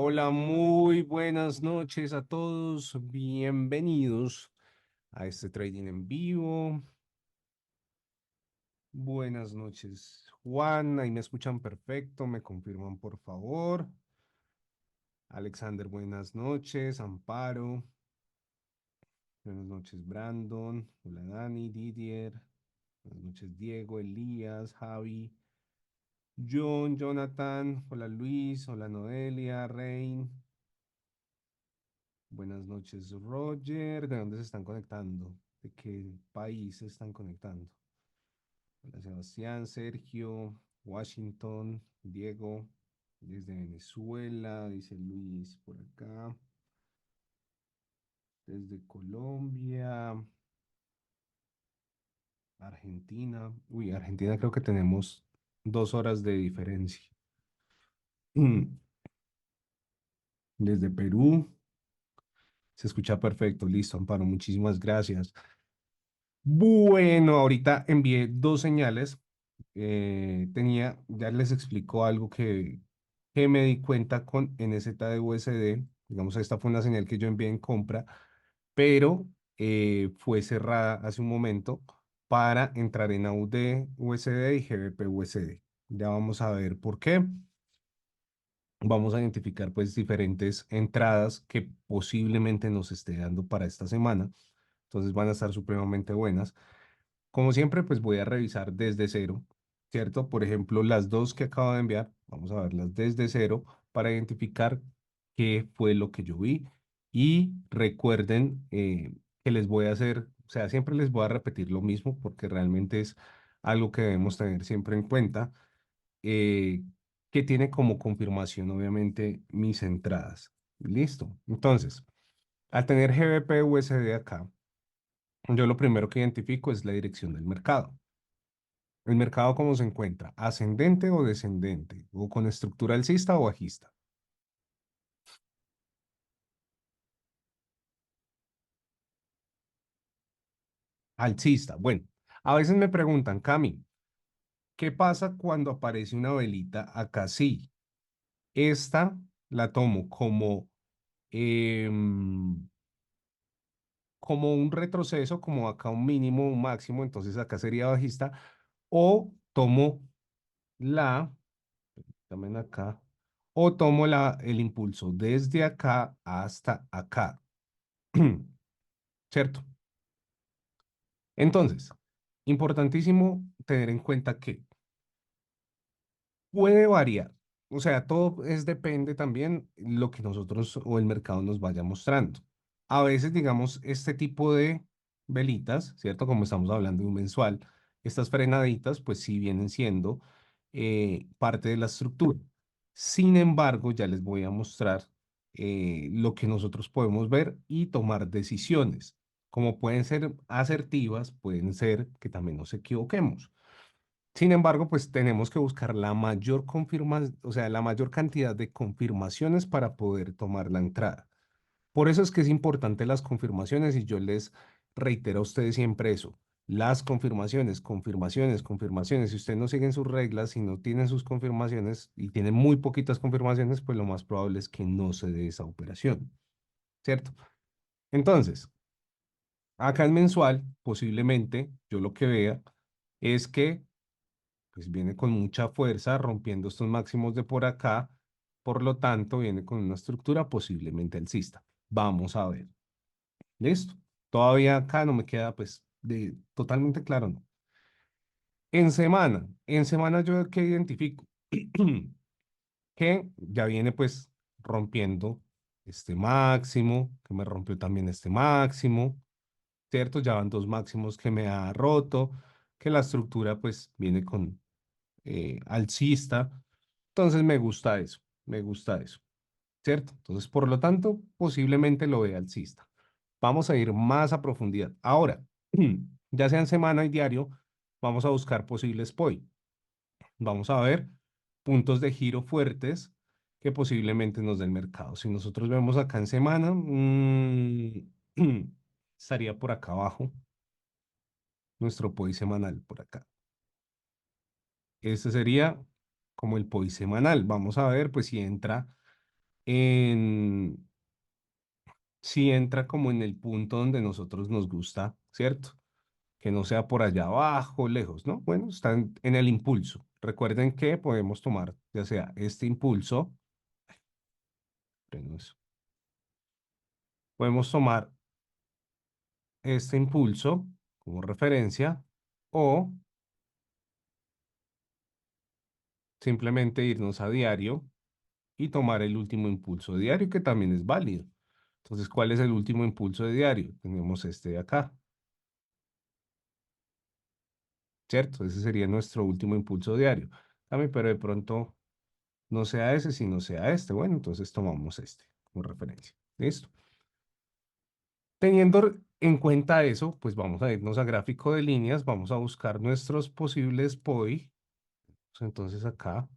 Hola, muy buenas noches a todos. Bienvenidos a este trading en vivo. Buenas noches, Juan. Ahí me escuchan perfecto. Me confirman, por favor. Alexander, buenas noches. Amparo. Buenas noches, Brandon. Hola, Dani, Didier. Buenas noches, Diego, Elías, Javi, John, Jonathan. Hola, Luis. Hola, Noelia, Rain. Buenas noches, Roger. ¿De dónde se están conectando? ¿De qué país se están conectando? Hola, Sebastián, Sergio, Washington, Diego, desde Venezuela, dice Luis por acá, desde Colombia, Argentina. Uy, Argentina creo que tenemos 2 horas de diferencia. Desde Perú, se escucha perfecto. Listo, Amparo, muchísimas gracias. Bueno, ahorita envié dos señales. Ya les explico algo que me di cuenta con NZ de USD. Digamos, esta fue una señal que yo envié en compra, pero fue cerrada hace un momento para entrar en AUD USD y GBP USD. Ya vamos a ver por qué. Vamos a identificar pues diferentes entradas que posiblemente nos esté dando para esta semana. Entonces van a estar supremamente buenas. Como siempre, pues voy a revisar desde cero, ¿cierto? Por ejemplo, las dos que acabo de enviar, vamos a verlas desde cero para identificar qué fue lo que yo vi. Y recuerden que les voy a hacer, o sea, siempre les voy a repetir lo mismo porque realmente es algo que debemos tener siempre en cuenta, eh, que tiene como confirmación, obviamente, mis entradas. Listo. Entonces, al tener GBP USD acá, yo lo primero que identifico es la dirección del mercado. ¿El mercado cómo se encuentra? ¿Ascendente o descendente? ¿O con estructura alcista o bajista? Alcista. Bueno, a veces me preguntan, Cami, ¿qué pasa cuando aparece una velita acá? Sí, esta la tomo em, como un retroceso, como acá un mínimo, un máximo, entonces acá sería bajista, o tomo la, también acá, o tomo el impulso desde acá hasta acá. ¿Cierto? Entonces, importantísimo tener en cuenta que puede variar. O sea, todo es depende también lo que nosotros o el mercado nos vaya mostrando. A veces, digamos, este tipo de velitas, ¿cierto? Como estamos hablando de un mensual, estas frenaditas, pues sí vienen siendo parte de la estructura. Sin embargo, ya les voy a mostrar lo que nosotros podemos ver y tomar decisiones. Como pueden ser asertivas, pueden ser que también nos equivoquemos. Sin embargo, pues tenemos que buscar la mayor o sea, la mayor cantidad de confirmaciones para poder tomar la entrada. Por eso es que es importante las confirmaciones y yo les reitero a ustedes siempre eso. Las confirmaciones, confirmaciones, confirmaciones. Si ustedes no siguen sus reglas, si no tienen sus confirmaciones y tienen muy poquitas confirmaciones, pues lo más probable es que no se dé esa operación, ¿cierto? Entonces, acá en mensual, posiblemente yo lo que vea es que pues viene con mucha fuerza rompiendo estos máximos de por acá, por lo tanto viene con una estructura posiblemente alcista. Vamos a ver. ¿Listo? Todavía acá no me queda pues totalmente claro, ¿no? En semana yo que identifico que ya viene pues rompiendo este máximo, que me rompió también este máximo, ¿cierto? Ya van dos máximos que me ha roto, que la estructura pues viene con alcista. Entonces me gusta eso, ¿cierto? Entonces, por lo tanto, posiblemente lo vea alcista. Vamos a ir más a profundidad. Ahora, ya sea en semana y diario, vamos a buscar posibles POI. Vamos a ver puntos de giro fuertes que posiblemente nos den mercado. Si nosotros vemos acá en semana, estaría por acá abajo, nuestro POI semanal por acá. Este sería como el POI semanal. Vamos a ver, pues si entra. en, si entra como en el punto donde nosotros nos gusta, ¿cierto? Que no sea por allá abajo, lejos, ¿no? Bueno, está en el impulso. Recuerden que podemos tomar ya sea este impulso, freno eso, podemos tomar este impulso como referencia o simplemente irnos a diario y tomar el último impulso de diario, que también es válido. Entonces, ¿cuál es el último impulso de diario? Tenemos este de acá, ¿cierto? Ese sería nuestro último impulso diario. También, pero de pronto no sea ese, sino sea este. Bueno, entonces tomamos este como referencia. ¿Listo? Teniendo en cuenta eso, pues vamos a irnos a gráfico de líneas, vamos a buscar nuestros posibles POI. Entonces acá,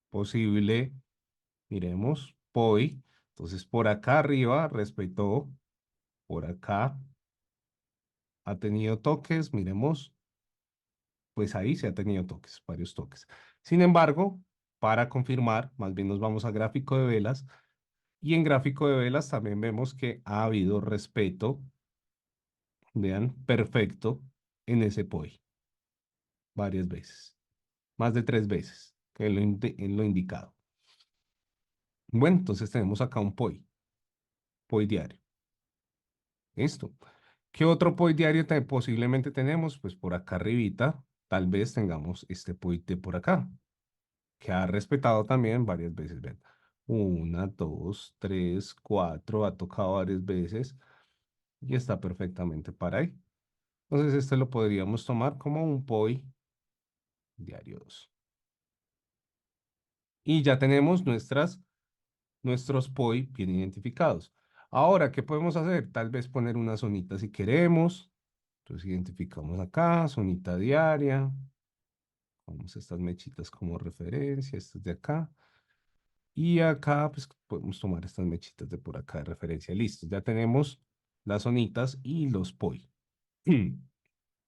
posible, miremos, POI. Entonces por acá arriba respetó, por acá ha tenido toques, miremos, pues ahí se ha tenido toques, varios toques. Sin embargo, para confirmar, más bien nos vamos a gráfico de velas y en gráfico de velas también vemos que ha habido respeto, vean, perfecto en ese POI varias veces, más de 3 veces, que es en lo indicado. Bueno, entonces tenemos acá un POI diario. Listo. ¿Qué otro POI diario posiblemente tenemos? Pues por acá arribita, tal vez tengamos este POI de por acá, que ha respetado también varias veces. Ven. Una, dos, tres, cuatro, ha tocado varias veces y está perfectamente para ahí. Entonces este lo podríamos tomar como un POI diario 2. Y ya tenemos nuestros POI bien identificados. Ahora, ¿qué podemos hacer? Tal vez poner una zonita si queremos. Entonces identificamos acá, zonita diaria. Vamos a estas mechitas como referencia, estas de acá. Y acá, pues podemos tomar estas mechitas de por acá de referencia. Listo, ya tenemos las zonitas y los POI.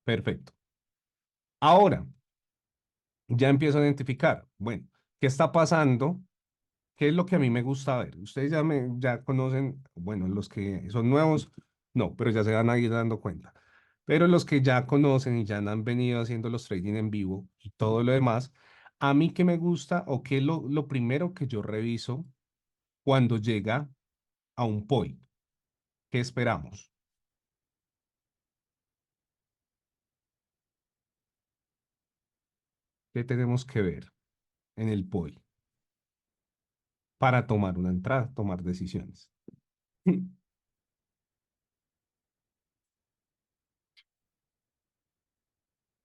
Perfecto. Ahora, ya empiezo a identificar. Bueno, ¿qué está pasando? ¿Qué es lo que a mí me gusta ver? Ustedes ya conocen, bueno, los que son nuevos, no, pero ya se van a ir dando cuenta. Pero los que ya conocen y ya han venido haciendo los trading en vivo y todo lo demás, a mí que me gusta o qué es lo primero que yo reviso cuando llega a un POI. ¿Qué esperamos? ¿Qué tenemos que ver en el POI para tomar una entrada, tomar decisiones?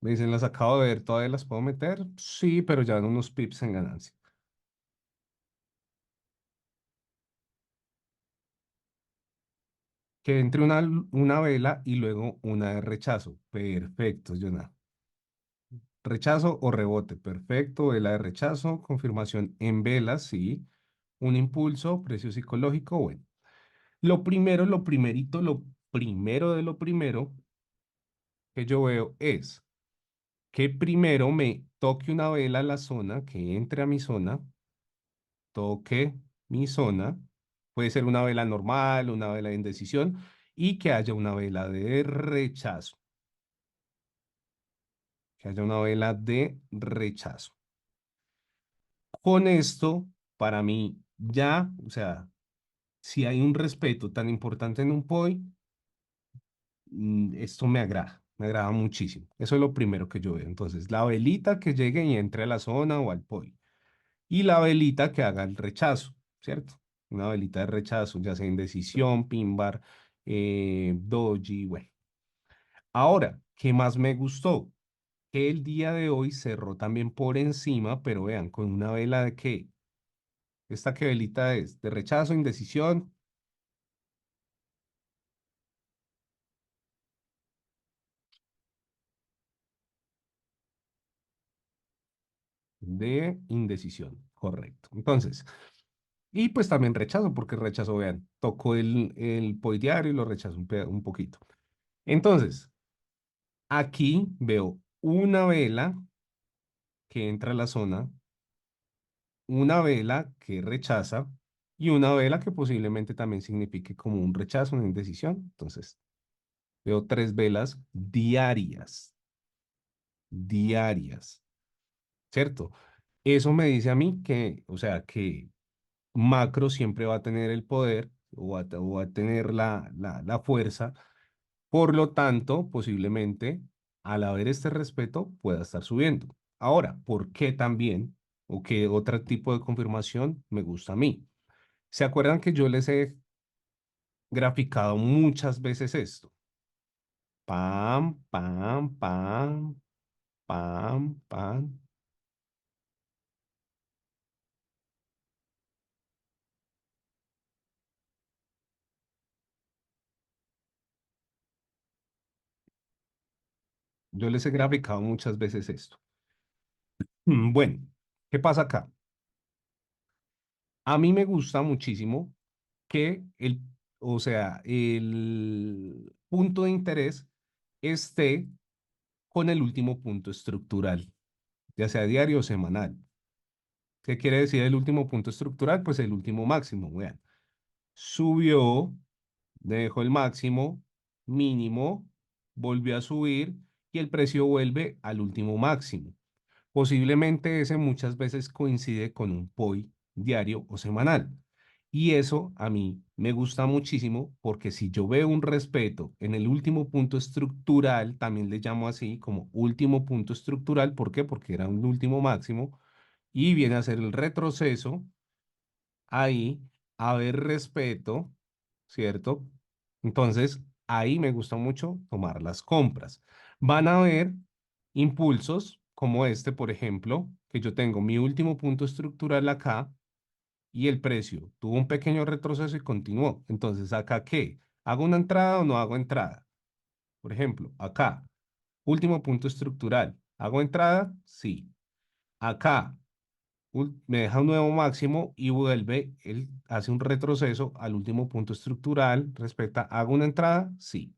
Me dicen, las acabo de ver, ¿todavía las puedo meter? Sí, pero ya dan unos pips en ganancia. Que entre una vela y luego una de rechazo. Perfecto, Jonah. Rechazo o rebote. Perfecto, vela de rechazo. Confirmación en velas, sí. Un impulso, precio psicológico, bueno. Lo primero, lo primerito, lo primero de lo primero que yo veo es que primero me toque una vela a la zona, que entre a mi zona, toque mi zona. Puede ser una vela normal, una vela de indecisión y que haya una vela de rechazo. Que haya una vela de rechazo. Con esto, para mí, ya, o sea, si hay un respeto tan importante en un POI, esto me agrada muchísimo. Eso es lo primero que yo veo. Entonces, la velita que llegue y entre a la zona o al POI. Y la velita que haga el rechazo, ¿cierto? Una velita de rechazo, ya sea indecisión, pin bar, doji, bueno. Ahora, ¿qué más me gustó? Que el día de hoy cerró también por encima, pero vean, con una vela de qué. ¿Esta qué velita es? De rechazo, indecisión, de indecisión, correcto. Entonces, y pues también rechazo, porque rechazo, vean, tocó el diario y lo rechazo un poquito. Entonces, aquí veo una vela que entra a la zona una vela que rechaza y una vela que posiblemente también signifique como un rechazo, una indecisión. Entonces, veo tres velas diarias, diarias, ¿cierto? Eso me dice a mí que, o sea, que macro siempre va a tener el poder o va a tener la fuerza. Por lo tanto, posiblemente, al haber este respeto, pueda estar subiendo. Ahora, ¿por qué también? ¿O qué otro tipo de confirmación me gusta a mí? ¿Se acuerdan que yo les he graficado muchas veces esto? Pam, pam, pam, pam, pam. Yo les he graficado muchas veces esto. Bueno, ¿qué pasa acá? A mí me gusta muchísimo que o sea, el punto de interés esté con el último punto estructural, ya sea diario o semanal. ¿Qué quiere decir el último punto estructural? Pues el último máximo. Vean, subió, dejó el máximo, mínimo, volvió a subir y el precio vuelve al último máximo. Posiblemente ese muchas veces coincide con un POI diario o semanal. Y eso a mí me gusta muchísimo porque si yo veo un respeto en el último punto estructural, también le llamo así como último punto estructural. ¿Por qué? Porque era un último máximo y viene a ser el retroceso. Ahí, a ver respeto, ¿cierto? Entonces, ahí me gusta mucho tomar las compras. Van a haber impulsos como este, por ejemplo, que yo tengo mi último punto estructural acá y el precio tuvo un pequeño retroceso y continuó. Entonces, ¿acá qué? ¿Hago una entrada o no hago entrada? Por ejemplo, acá, último punto estructural. ¿Hago entrada? Sí. Acá, me deja un nuevo máximo y vuelve, él hace un retroceso al último punto estructural. Respecta, ¿hago una entrada? Sí.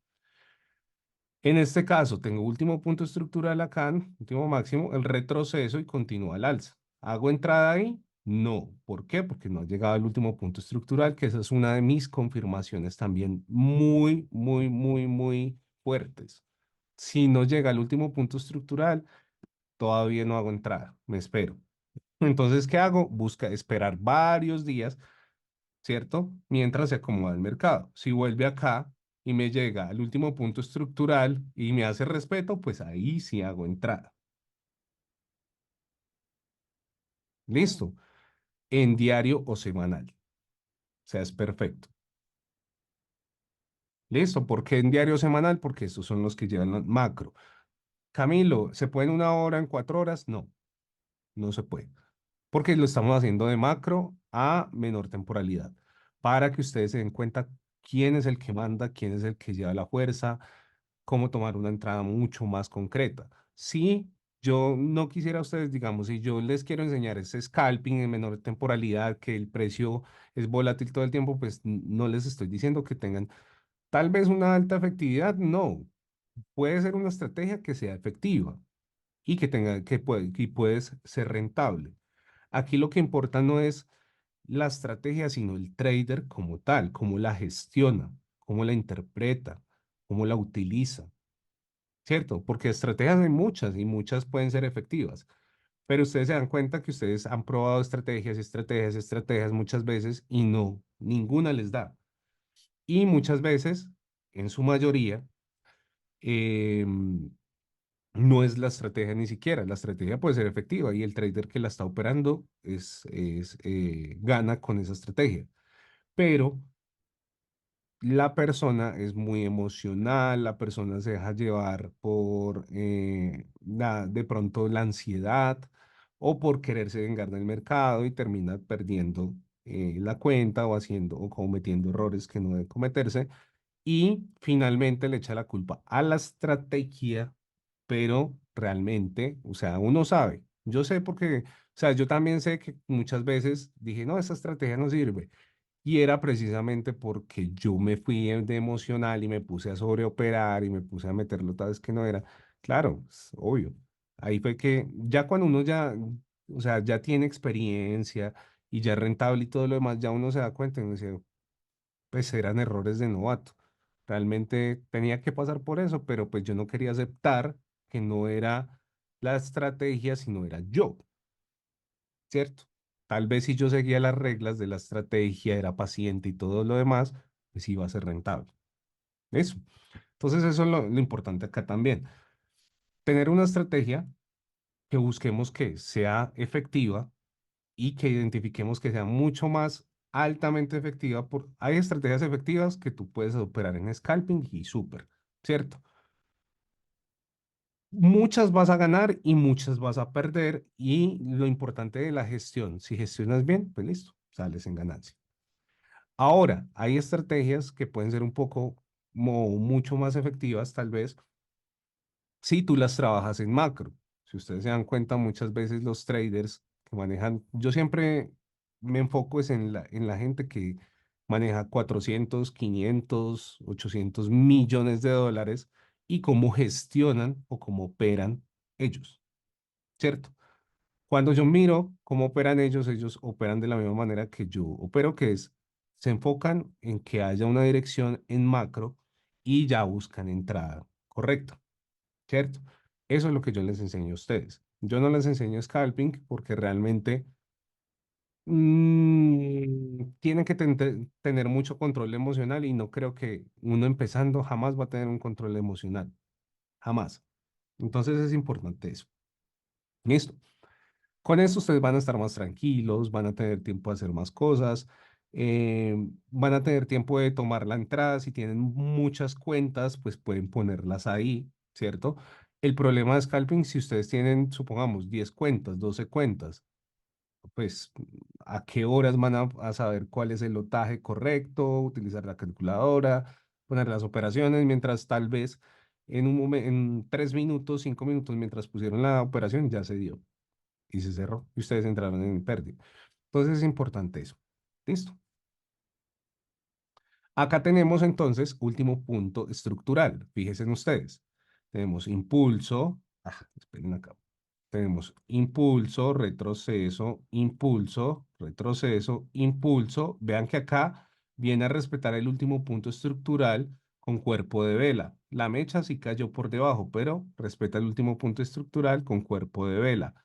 En este caso, tengo último punto estructural acá, último máximo, el retroceso y continúa al alza. ¿Hago entrada ahí? No. ¿Por qué? Porque no ha llegado al último punto estructural, que esa es una de mis confirmaciones también muy, muy, muy, muy fuertes. Si no llega al último punto estructural, todavía no hago entrada, me espero. Entonces, ¿qué hago? Busca esperar varios días, ¿cierto? Mientras se acomoda el mercado. Si vuelve acá y me llega al último punto estructural y me hace respeto, pues ahí sí hago entrada. Listo. En diario o semanal. O sea, es perfecto. Listo. ¿Por qué en diario o semanal? Porque estos son los que llevan la macro. Camilo, ¿se puede en una hora, en 4 horas? No, no se puede. Porque lo estamos haciendo de macro a menor temporalidad, para que ustedes se den cuenta quién es el que manda, quién es el que lleva la fuerza, cómo tomar una entrada mucho más concreta. Si yo no quisiera a ustedes, digamos, si yo les quiero enseñar ese scalping en menor temporalidad, que el precio es volátil todo el tiempo, pues no les estoy diciendo que tengan tal vez una alta efectividad, no, puede ser una estrategia que sea efectiva y que tenga, que puedes ser rentable. Aquí lo que importa no es la estrategia, sino el trader como tal, cómo la gestiona, cómo la interpreta, cómo la utiliza, ¿cierto? Porque estrategias hay muchas y muchas pueden ser efectivas, pero ustedes se dan cuenta que ustedes han probado estrategias, estrategias, estrategias muchas veces y no, ninguna les da. Y muchas veces, en su mayoría, em, no es la estrategia ni siquiera. La estrategia puede ser efectiva y el trader que la está operando gana con esa estrategia. Pero la persona es muy emocional, la persona se deja llevar por de pronto la ansiedad o por quererse vengar del mercado y termina perdiendo la cuenta o haciendo o cometiendo errores que no debe cometerse y finalmente le echa la culpa a la estrategia, pero realmente, o sea, uno sabe, yo sé porque, o sea, yo también sé que muchas veces dije, no, esa estrategia no sirve. Y era precisamente porque yo me fui de emocional y me puse a sobreoperar y me puse a meterlo tal vez que no era. Claro, es obvio. Ahí fue que ya cuando uno ya o sea, ya tiene experiencia y ya es rentable y todo lo demás, ya uno se da cuenta y uno dice, pues eran errores de novato. Realmente tenía que pasar por eso, pero pues yo no quería aceptar que no era la estrategia, sino era yo, ¿cierto? Tal vez si yo seguía las reglas de la estrategia, era paciente y todo lo demás, pues iba a ser rentable. Eso. Entonces eso es lo importante acá también. Tener una estrategia que busquemos que sea efectiva y que identifiquemos que sea mucho más altamente efectiva. Hay estrategias efectivas que tú puedes operar en scalping y súper, ¿cierto? Muchas vas a ganar y muchas vas a perder y lo importante de la gestión, si gestionas bien, pues listo, sales en ganancia. Ahora, hay estrategias que pueden ser un poco, mucho más efectivas tal vez si tú las trabajas en macro. Si ustedes se dan cuenta, muchas veces los traders que manejan, yo siempre me enfoco es en la gente que maneja 400, 500, 800 millones de dólares y cómo gestionan o cómo operan ellos, ¿cierto? Cuando yo miro cómo operan ellos operan de la misma manera que yo opero, que es, se enfocan en que haya una dirección en macro y ya buscan entrada correcta. ¿Cierto? Eso es lo que yo les enseño a ustedes. Yo no les enseño scalping porque realmente tienen que tener mucho control emocional y no creo que uno empezando jamás va a tener un control emocional. Jamás. Entonces es importante eso. Listo. Con esto ustedes van a estar más tranquilos, van a tener tiempo de hacer más cosas, eh, van a tener tiempo de tomar la entrada. Si tienen muchas cuentas, pues pueden ponerlas ahí, ¿cierto? El problema de scalping, si ustedes tienen, supongamos, 10 cuentas, 12 cuentas, pues a qué horas van a saber cuál es el lotaje correcto, utilizar la calculadora, poner las operaciones, mientras tal vez en un momento, en 3 minutos, 5 minutos, mientras pusieron la operación, ya se dio y se cerró y ustedes entraron en pérdida. Entonces es importante eso. ¿Listo? Acá tenemos entonces último punto estructural. Fíjense en ustedes. Tenemos impulso. Esperen acá. Tenemos impulso, retroceso, impulso, retroceso, impulso. Vean que acá viene a respetar el último punto estructural con cuerpo de vela. La mecha sí cayó por debajo, pero respeta el último punto estructural con cuerpo de vela.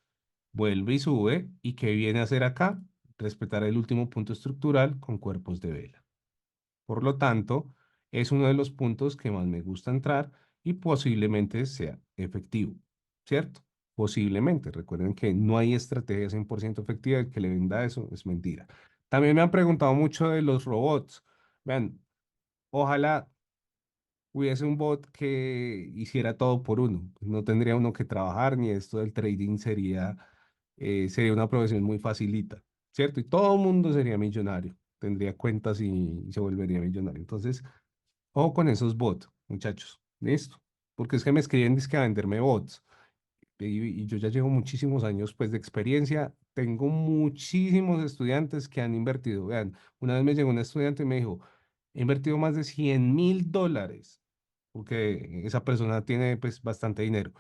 Vuelve y sube. ¿Y qué viene a hacer acá? Respetar el último punto estructural con cuerpos de vela. Por lo tanto, es uno de los puntos que más me gusta entrar y posiblemente sea efectivo, ¿cierto? Posiblemente. Recuerden que no hay estrategia 100% efectiva. El que le venda eso es mentira. También me han preguntado mucho de los robots. Vean, ojalá hubiese un bot que hiciera todo por uno. No tendría uno que trabajar, ni esto del trading sería una profesión muy facilita, ¿cierto? Y todo el mundo sería millonario, tendría cuentas y se volvería millonario. Entonces, ojo con esos bots, muchachos, ¿listo? Porque es que me escriben dizque a venderme bots y yo ya llevo muchísimos años pues de experiencia. Tengo muchísimos estudiantes que han invertido. Vean, una vez me llegó un estudiante y me dijo, he invertido más de $100.000, porque esa persona tiene pues bastante dinero.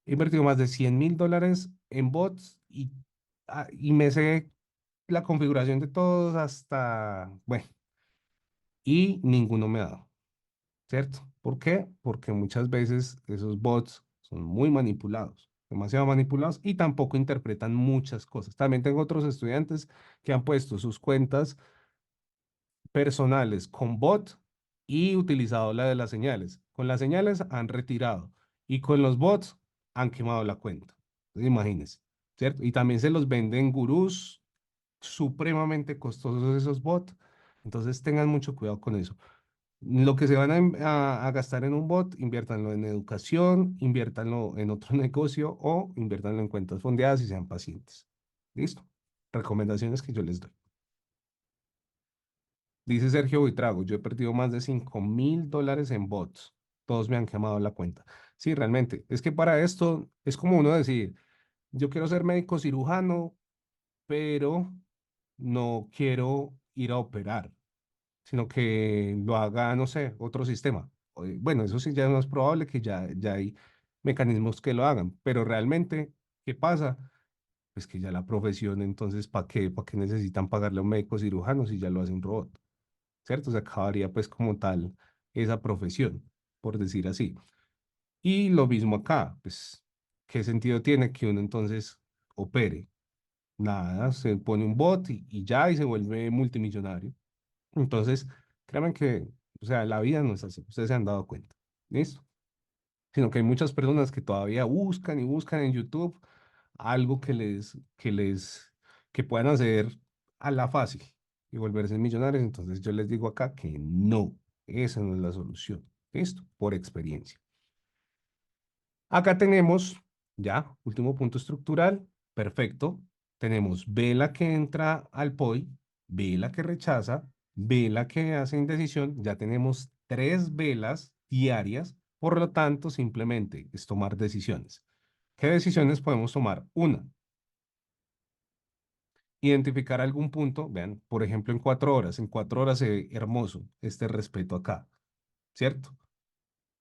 He invertido más de $100.000 en bots y me sé la configuración de todos hasta, bueno, y ninguno me ha dado. ¿Cierto? ¿Por qué? Porque muchas veces esos bots son muy manipulados, demasiado manipulados y tampoco interpretan muchas cosas. También tengo otros estudiantes que han puesto sus cuentas personales con bot y utilizado la de las señales. Con las señales han retirado y con los bots han quemado la cuenta. Entonces, imagínense, ¿cierto? Y también se los venden gurús supremamente costosos esos bots. Entonces tengan mucho cuidado con eso. Lo que se van a gastar en un bot, inviértanlo en educación, inviértanlo en otro negocio o inviértanlo en cuentas fondeadas y sean pacientes. ¿Listo? Recomendaciones que yo les doy. Dice Sergio Buitrago, yo he perdido más de $5.000 en bots. Todos me han quemado la cuenta. Sí, realmente. Es que para esto es como uno decir, yo quiero ser médico cirujano, pero no quiero ir a operar, sino que lo haga, no sé, otro sistema. Bueno, eso sí ya es más probable que ya hay mecanismos que lo hagan, pero realmente, ¿qué pasa? pues que ya la profesión, entonces, ¿para qué? ¿Para qué necesitan pagarle a un médico cirujano si ya lo hace un robot? ¿Cierto? Se acabaría pues como tal esa profesión, por decir así. Y lo mismo acá, pues, ¿qué sentido tiene que uno entonces opere? Nada, se pone un bot y ya y se vuelve multimillonario. Entonces, créanme que, o sea, la vida no es así, ustedes se han dado cuenta, ¿listo? Sino que hay muchas personas que todavía buscan y buscan en YouTube algo que puedan hacer a la fácil y volverse millonarios. Entonces yo les digo acá que no, esa no es la solución. ¿Listo? Por experiencia. Acá tenemos, ya, último punto estructural, perfecto. Tenemos vela que entra al POI, vela que rechaza, vela que hace indecisión. Ya tenemos tres velas diarias, por lo tanto, simplemente es tomar decisiones. ¿Qué decisiones podemos tomar? Una, identificar algún punto, vean, por ejemplo, en 4 horas se ve hermoso este respeto acá, ¿cierto?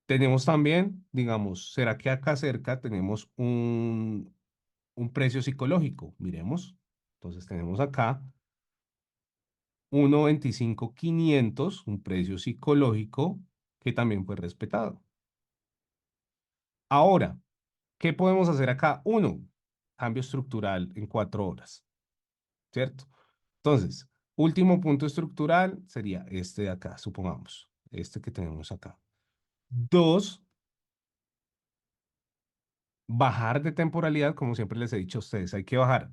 Tenemos también, digamos, ¿será que acá cerca tenemos un precio psicológico? Miremos. Entonces tenemos acá 1.25.500, un precio psicológico que también fue respetado. Ahora, ¿qué podemos hacer acá? Uno, cambio estructural en 4 horas, ¿cierto? Entonces, último punto estructural sería este de acá, supongamos, este que tenemos acá. Dos, bajar de temporalidad, como siempre les he dicho a ustedes, hay que bajar.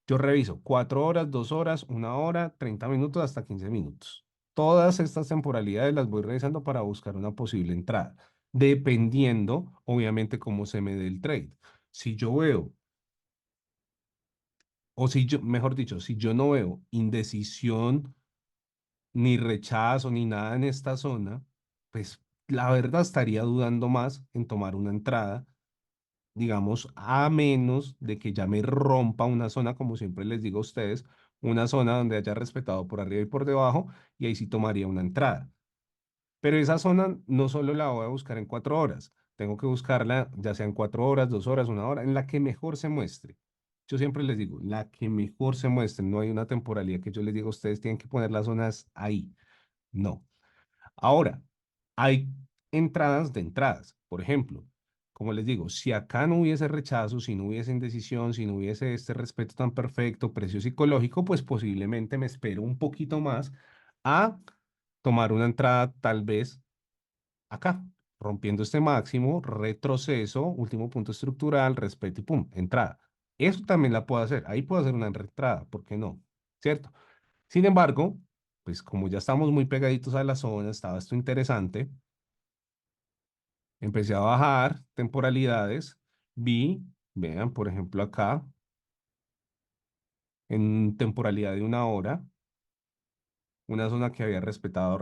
Yo reviso 4 horas, 2 horas, 1 hora, 30 minutos hasta 15 minutos. Todas estas temporalidades las voy revisando para buscar una posible entrada, dependiendo, obviamente, cómo se me dé el trade. Si yo veo, o si yo, mejor dicho, si yo no veo indecisión, ni rechazo, ni nada en esta zona, pues la verdad estaría dudando más en tomar una entrada, digamos, a menos de que ya me rompa una zona, como siempre les digo a ustedes, una zona donde haya respetado por arriba y por debajo, y ahí sí tomaría una entrada. Pero esa zona no solo la voy a buscar en 4 horas, tengo que buscarla ya sea en 4 horas, 2 horas, 1 hora, en la que mejor se muestre. Yo siempre les digo, la que mejor se muestre, no hay una temporalidad que yo les digo, ustedes tienen que poner las zonas ahí. No. Ahora, hay entradas de entradas. Por ejemplo, como les digo, si acá no hubiese rechazo, si no hubiese indecisión, si no hubiese este respeto tan perfecto, precio psicológico, pues posiblemente me espero un poquito más a tomar una entrada tal vez acá, rompiendo este máximo, retroceso, último punto estructural, respeto y pum, entrada. Eso también la puedo hacer. Ahí puedo hacer una entrada, ¿por qué no? ¿Cierto? Sin embargo, pues como ya estamos muy pegaditos a la zona, estaba esto interesante, empecé a bajar temporalidades, vi, vean, por ejemplo acá, en temporalidad de 1 hora, una zona que había respetado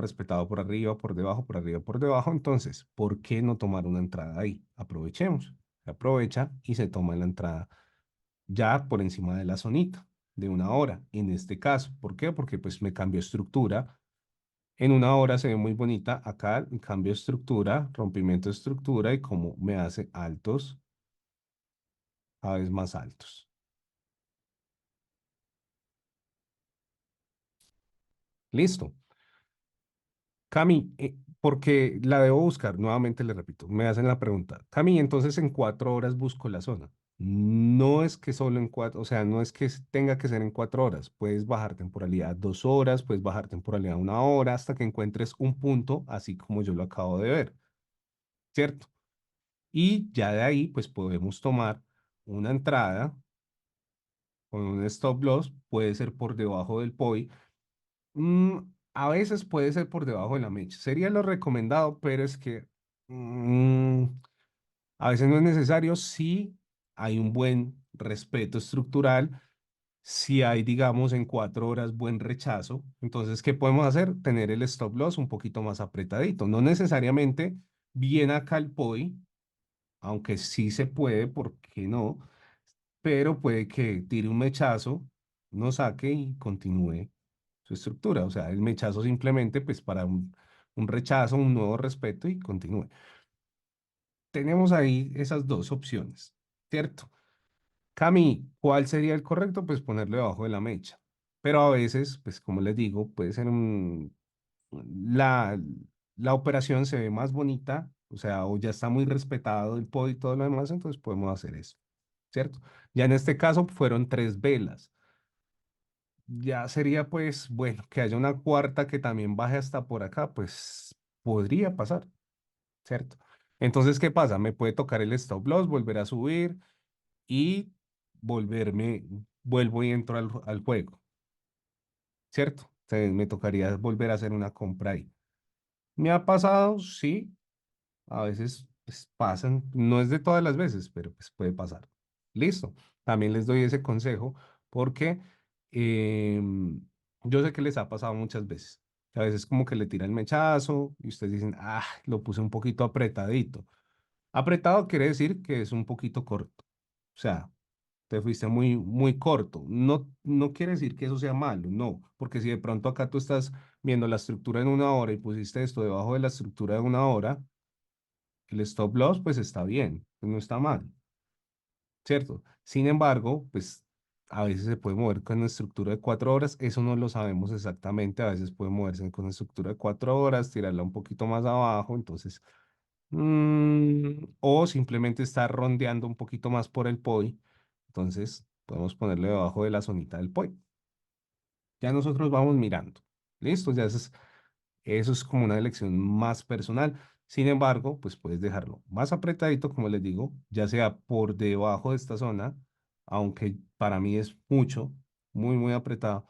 por arriba, por debajo, por arriba, por debajo, entonces, ¿por qué no tomar una entrada ahí? Aprovechemos, se aprovecha y se toma la entrada ya por encima de la zonita de 1 hora, en este caso, ¿por qué? Porque pues me cambió estructura. En 1 hora se ve muy bonita. Acá el cambio de estructura, rompimiento de estructura y cómo me hace altos, cada vez más altos. Listo. Cami, porque la debo buscar, nuevamente le repito, me hacen la pregunta. Cami, entonces en 4 horas busco la zona. No es que solo en 4, o sea, no es que tenga que ser en 4 horas. Puedes bajar temporalidad 2 horas, puedes bajar temporalidad 1 hora hasta que encuentres un punto, así como yo lo acabo de ver, ¿cierto? Y ya de ahí, pues podemos tomar una entrada con un stop loss, puede ser por debajo del POI. A veces puede ser por debajo de la mecha. Sería lo recomendado, pero es que mm, a veces no es necesario si hay un buen respeto estructural, si hay, digamos, en 4 horas buen rechazo. Entonces, ¿qué podemos hacer? Tener el stop loss un poquito más apretadito. No necesariamente bien acá el POI, aunque sí se puede, ¿por qué no? Pero puede que tire un mechazo, no saque y continúe su estructura. O sea, el mechazo simplemente pues para un rechazo, un nuevo respeto y continúe. Tenemos ahí esas dos opciones, ¿cierto? Cami, ¿cuál sería el correcto? Pues ponerlo debajo de la mecha. Pero a veces, pues como les digo, puede ser la operación se ve más bonita, o sea, o ya está muy respetado el POI y todo lo demás, entonces podemos hacer eso, ¿cierto? Ya en este caso fueron tres velas. Ya sería pues, bueno, que haya una cuarta que también baje hasta por acá, pues podría pasar, ¿cierto? Entonces, ¿qué pasa? Me puede tocar el stop loss, volver a subir y volverme, vuelvo y entro al juego, ¿cierto? Me tocaría volver a hacer una compra ahí. ¿Me ha pasado? Sí, a veces pues, pasan, no es de todas las veces, pero pues puede pasar. Listo. También les doy ese consejo porque yo sé que les ha pasado muchas veces. Que a veces como que le tira el mechazo y ustedes dicen, ah, lo puse un poquito apretadito. Apretado quiere decir que es un poquito corto. O sea, te fuiste muy, muy corto. No, no quiere decir que eso sea malo, no. Porque si de pronto acá tú estás viendo la estructura en una hora y pusiste esto debajo de la estructura de una hora, el stop loss pues está bien, pues, no está mal, ¿cierto? Sin embargo, pues a veces se puede mover con una estructura de 4 horas, eso no lo sabemos exactamente, a veces puede moverse con una estructura de 4 horas, tirarla un poquito más abajo, entonces, o simplemente estar rondeando un poquito más por el POI, entonces podemos ponerle debajo de la zonita del POI. Ya nosotros vamos mirando, ¿listo? Ya eso es como una elección más personal. Sin embargo, pues puedes dejarlo más apretadito, como les digo, ya sea por debajo de esta zona, aunque para mí es mucho, muy, muy apretado,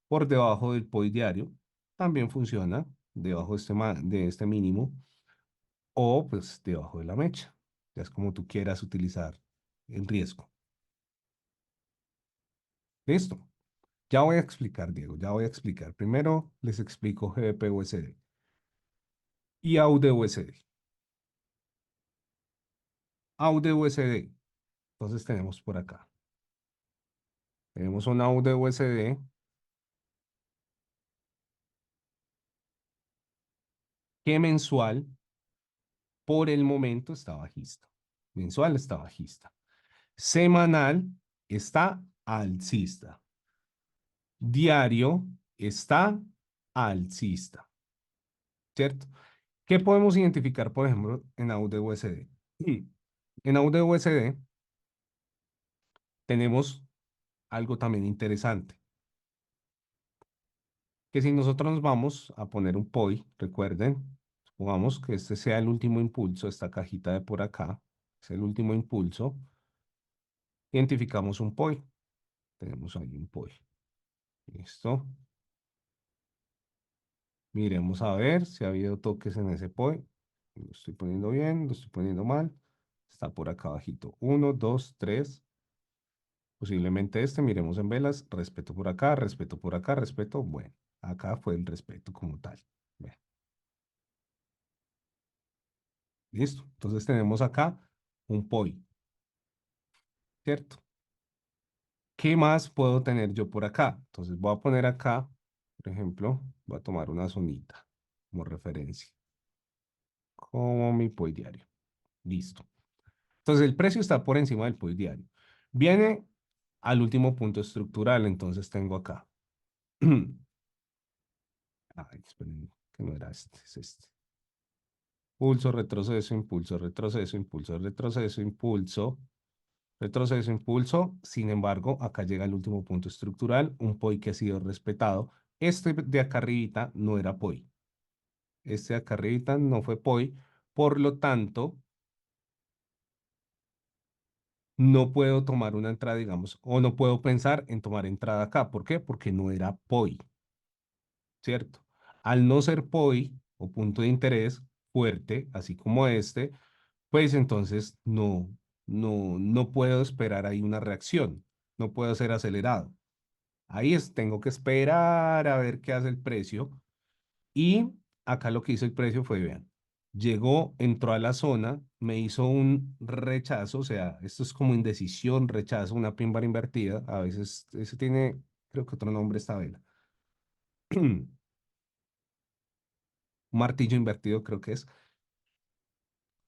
por debajo del POI diario, también funciona, debajo de este mínimo, o pues debajo de la mecha. Ya es como tú quieras utilizar el riesgo. Listo. Ya voy a explicar, Diego, ya voy a explicar. Primero les explico GBP-USD y AUD-USD. AUD-USD. Entonces tenemos por acá. Tenemos un AUD USD que mensual por el momento está bajista. Mensual está bajista. Semanal está alcista. Diario está alcista. ¿Cierto? ¿Qué podemos identificar, por ejemplo, en AUD USD? En AUD USD tenemos algo también interesante, que si nosotros nos vamos a poner un POI, recuerden, supongamos que este sea el último impulso, esta cajita de por acá, es el último impulso, identificamos un POI, tenemos ahí un POI, listo, miremos a ver si ha habido toques en ese POI, lo estoy poniendo bien, lo estoy poniendo mal, está por acá abajito, uno, dos, tres, posiblemente este, miremos en velas, respeto por acá, respeto por acá, respeto, bueno, acá fue el respeto como tal. Bien. Listo. Entonces tenemos acá un POI, ¿cierto? ¿Qué más puedo tener yo por acá? Entonces voy a poner acá, por ejemplo, voy a tomar una zonita como referencia, como mi POI diario. Listo. Entonces el precio está por encima del POI diario. Viene al último punto estructural, entonces tengo acá. Ay, esperen, que no era este, es este. Pulso, retroceso, impulso, retroceso, impulso, retroceso, impulso. Retroceso, impulso. Sin embargo, acá llega el último punto estructural, un POI que ha sido respetado. Este de acá arribita no era POI. Este de acá arribita no fue POI. Por lo tanto, no puedo tomar una entrada, digamos, o no puedo pensar en tomar entrada acá. ¿Por qué? Porque no era POI, ¿cierto? Al no ser POI o punto de interés fuerte, así como este, pues entonces no puedo esperar ahí una reacción. No puedo ser acelerado. Ahí tengo que esperar a ver qué hace el precio. Y acá lo que hizo el precio fue, vean, llegó, entró a la zona, me hizo un rechazo, o sea, esto es como indecisión, rechazo, una pin bar invertida. A veces, eso tiene, creo que otro nombre esta vela. Martillo invertido creo que es.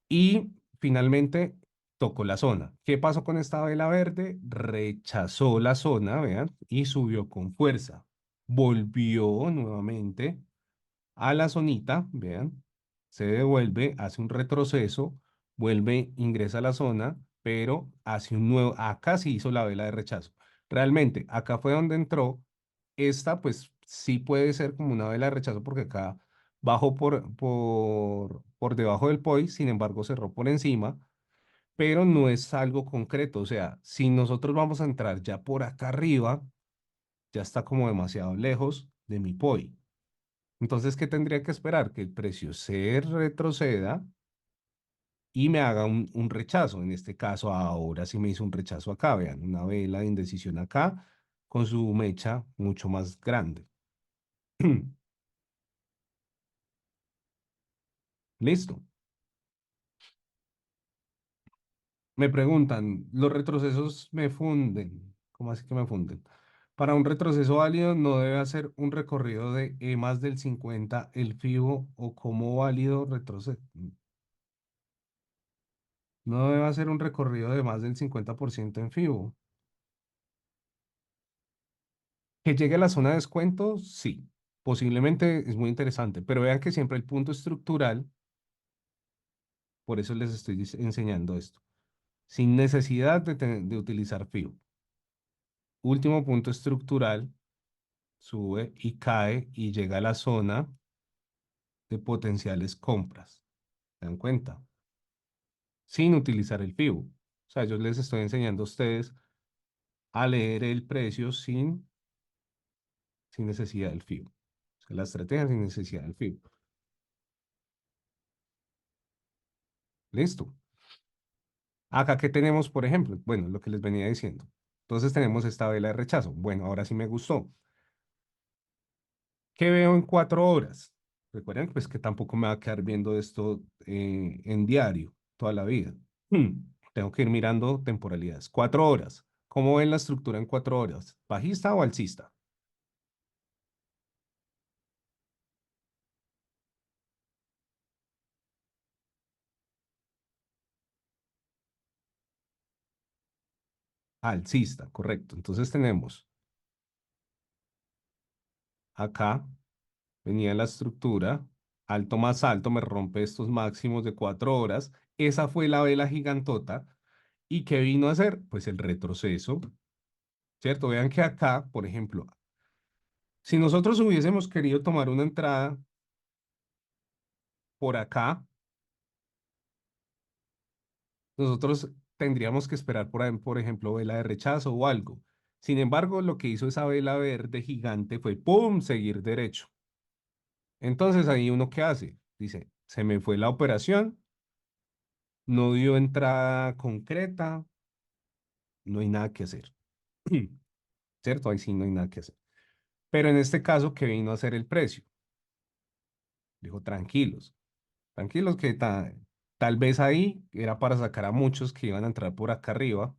Y finalmente tocó la zona. ¿Qué pasó con esta vela verde? Rechazó la zona, vean, y subió con fuerza. Volvió nuevamente a la zonita, vean, se devuelve, hace un retroceso, vuelve, ingresa a la zona, pero hace un nuevo, acá sí hizo la vela de rechazo. Realmente, acá fue donde entró. Esta, pues sí puede ser como una vela de rechazo porque acá bajó por debajo del POI, sin embargo cerró por encima, pero no es algo concreto. O sea, si nosotros vamos a entrar ya por acá arriba, ya está como demasiado lejos de mi POI. Entonces, ¿qué tendría que esperar? Que el precio se retroceda y me haga un rechazo. En este caso, ahora sí me hizo un rechazo acá. Vean, una vela de indecisión acá con su mecha mucho más grande. Listo. Me preguntan, ¿los retrocesos me funden? ¿Cómo así que me funden? Para un retroceso válido no debe hacer un recorrido de más del 50 el FIBO o como válido retroceso. No debe hacer un recorrido de más del 50% en FIBO. Que llegue a la zona de descuento, sí. Posiblemente es muy interesante, pero vean que siempre el punto estructural, por eso les estoy enseñando esto, sin necesidad de utilizar FIBO. Último punto estructural, sube y cae y llega a la zona de potenciales compras. ¿Se dan cuenta? Sin utilizar el FIBO. O sea, yo les estoy enseñando a ustedes a leer el precio sin necesidad del FIBO. O sea, la estrategia sin necesidad del FIBO. Listo. Acá, ¿qué tenemos, por ejemplo? Bueno, lo que les venía diciendo. Entonces tenemos esta vela de rechazo. Bueno, ahora sí me gustó. ¿Qué veo en 4 horas? Recuerden pues que tampoco me va a quedar viendo esto en diario toda la vida. Tengo que ir mirando temporalidades. 4 horas. ¿Cómo ven la estructura en 4 horas? ¿Bajista o alcista? Alcista, correcto. Entonces tenemos acá, venía la estructura, alto más alto, me rompe estos máximos de 4 horas. Esa fue la vela gigantota. ¿Y qué vino a hacer? Pues el retroceso, ¿cierto? Vean que acá, por ejemplo, si nosotros hubiésemos querido tomar una entrada por acá, nosotros tendríamos que esperar por ejemplo, vela de rechazo o algo. Sin embargo, lo que hizo esa vela verde gigante fue, ¡pum!, seguir derecho. Entonces ahí uno qué hace? Dice, se me fue la operación, no dio entrada concreta, no hay nada que hacer. ¿Cierto? Ahí sí no hay nada que hacer. Pero en este caso, ¿qué vino a hacer el precio? Dijo, tranquilos, tranquilos que tal vez ahí era para sacar a muchos que iban a entrar por acá arriba,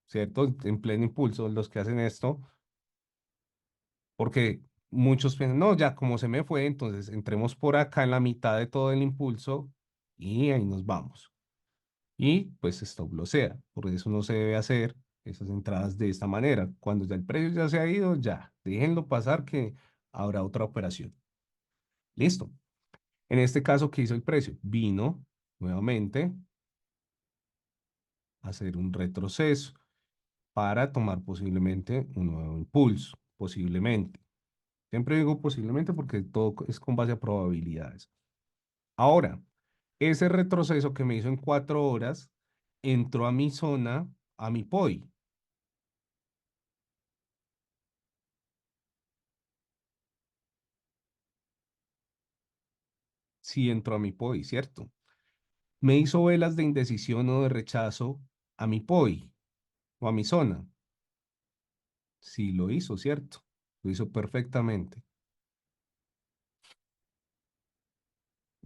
¿cierto? En pleno impulso, los que hacen esto, porque muchos piensan, no, ya como se me fue, entonces entremos por acá en la mitad de todo el impulso y ahí nos vamos. Y pues stop lossea, por eso no se debe hacer esas entradas de esta manera. Cuando ya el precio ya se ha ido, ya, déjenlo pasar que habrá otra operación. Listo. En este caso, ¿qué hizo el precio? Vino nuevamente a hacer un retroceso para tomar posiblemente un nuevo impulso, posiblemente. Siempre digo posiblemente porque todo es con base a probabilidades. Ahora, ese retroceso que me hizo en 4 horas entró a mi zona, a mi POI. Sí entró a mi POI, ¿cierto? Me hizo velas de indecisión o de rechazo a mi POI o a mi zona. Sí lo hizo, ¿cierto? Lo hizo perfectamente.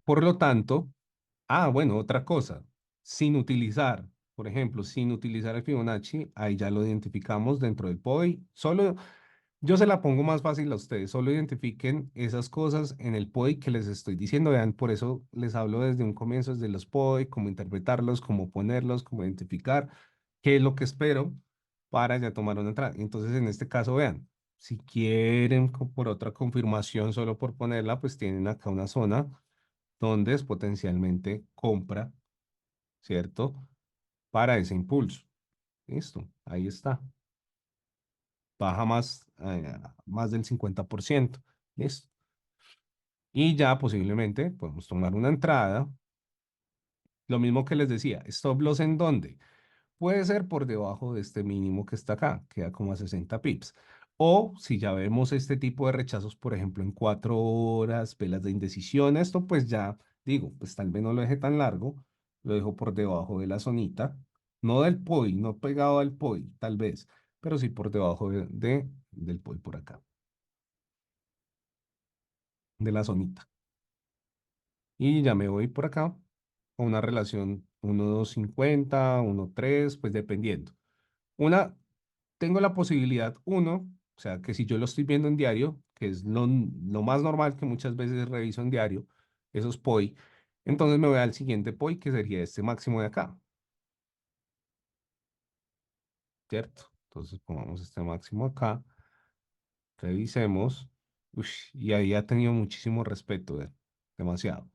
Por lo tanto, bueno, otra cosa, sin utilizar, por ejemplo, sin utilizar el Fibonacci, ahí ya lo identificamos dentro del POI. Solo Yo se la pongo más fácil a ustedes, solo identifiquen esas cosas en el POI que les estoy diciendo, vean, por eso les hablo desde un comienzo, desde los POI, cómo interpretarlos, cómo ponerlos, cómo identificar, qué es lo que espero para ya tomar una entrada. Entonces, en este caso, vean, si quieren por otra confirmación, solo por ponerla, pues tienen acá una zona donde es potencialmente compra, ¿cierto? Para ese impulso. Listo, ahí está. Baja más, más del 50%. Listo. Y ya posiblemente podemos tomar una entrada. Lo mismo que les decía, stop loss en dónde. Puede ser por debajo de este mínimo que está acá, queda como a 60 pips. O si ya vemos este tipo de rechazos, por ejemplo, en 4 horas, velas de indecisión, esto pues ya digo, pues tal vez no lo deje tan largo, lo dejo por debajo de la zonita, no del POI, no pegado al POI, tal vez, pero sí por debajo del POI por acá, de la zonita. Y ya me voy por acá a una relación 1,250, 1,3, pues dependiendo. Una, tengo la posibilidad, uno, o sea, que si yo lo estoy viendo en diario, que es lo más normal que muchas veces reviso en diario, esos POI, entonces me voy al siguiente POI, que sería este máximo de acá, ¿cierto? Entonces pongamos este máximo acá, revisemos, ush, y ahí ha tenido muchísimo respeto, demasiado.